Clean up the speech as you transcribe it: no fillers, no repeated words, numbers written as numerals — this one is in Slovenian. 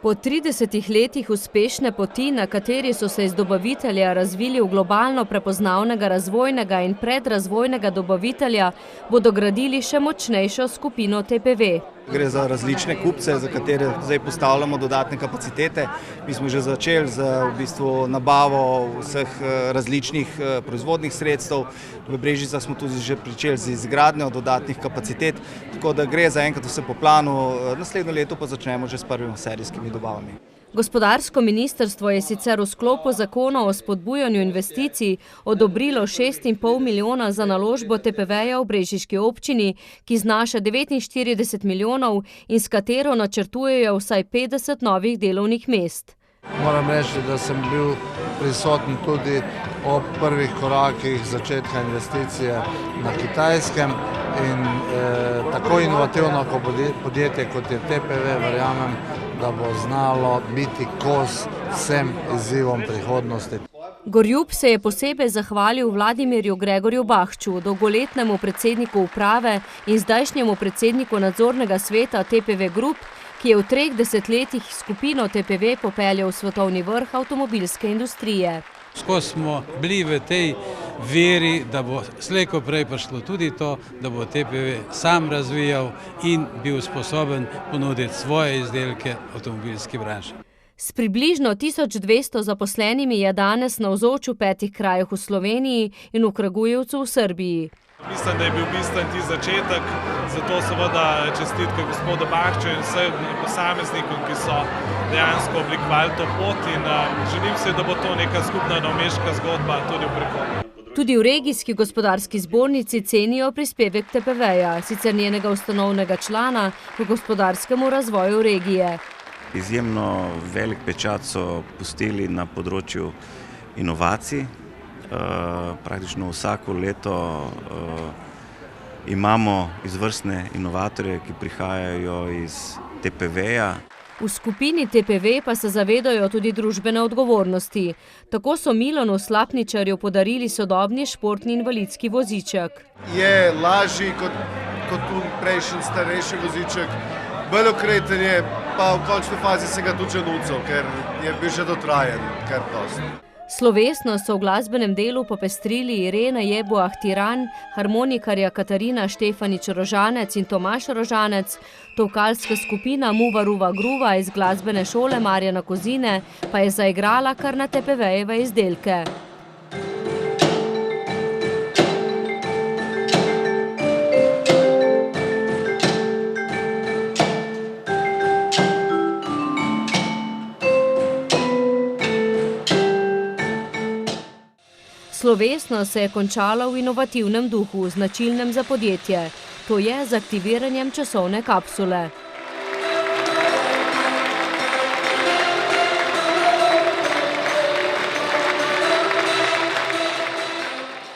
Po 30 letih uspešne poti, na kateri so se iz dobavitelja razvili v globalno prepoznavnega razvojnega in predrazvojnega dobavitelja, bodo gradili še močnejšo skupino TPV. Gre za različne kupce, za katere zdaj postavljamo dodatne kapacitete. Mi smo že začeli z nabavo vseh različnih proizvodnih sredstev. V Brežicah smo tudi že pričeli z izgradnjo dodatnih kapacitet, tako da gre zaenkrat vse po planu. Naslednje leto pa začnemo že s prvimi serijskimi dobavami. Gospodarsko ministrstvo je sicer v sklopu zakona o spodbujanju investicij odobrilo 6,5 milijona za naložbo TPV-ja v brežiški občini, ki znaša 49 milijonov in s katero načrtujejo vsaj 50 novih delovnih mest. Moram reči, da sem bil prisoten tudi ob prvih korakih začetka investicije na Kitajskem in tako inovativno podjetje kot je TPV, verjamem, da bo znalo biti kos vsem izzivom prihodnosti. Gorjup se je posebej zahvalil Vladimirju Gregorju Bahču, dolgoletnemu predsedniku uprave in zdajšnjemu predsedniku nadzornega sveta TPV Group, ki je v 3 desetletjih skupino TPV popeljal v svetovni vrh avtomobilske industrije. Skozi smo bili v tej veri, da bo slej ko prej prišlo tudi to, da bo TPV sam razvijal in bil sposoben ponuditi svoje izdelke avtomobilski branži. S približno 1200 zaposlenimi je danes navzoč v 5 krajih v Sloveniji in v Kragujevcu v Srbiji. Mislim, da je bil bistven ti začetek, zato seveda čestitke gospodu Bahču in vsem posameznikom, ki so dejansko oblikovali to pot in želim se, da bo to neka skupna novomeška zgodba tudi v prihodnje. Tudi v regijski gospodarski zbornici cenijo prispevek TPV-ja, sicer njenega ustanovnega člana v gospodarskemu razvoju regije. Izjemno velik pečat so pustili na področju inovacij. Praktično vsako leto imamo izvrstne inovatorje, ki prihajajo iz TPV-ja. V skupini TPV pa se zavedajo tudi družbene odgovornosti. Tako so Milanu Slapničarju podarili sodobni športni invalidski voziček. Je lažji kot prejšnji starejši voziček, bolj okreten je, pa v končni fazi se ga tudi že nucal, ker je bil že dotrajen, kar dosti. Slovesno so v glasbenem delu popestrili Irena Jebo-Ahtiran, harmonikarja Katarina Štefanič-Rožanec in Tomaž Rožanec, tolkalska skupina Muva-Ruva Gruva iz glasbene šole Marjana Kozine pa je zaigrala kar na TPV-jeve izdelke. Slovesno se je končala v inovativnem duhu, značilnem za podjetje, to je z aktiviranjem časovne kapsule.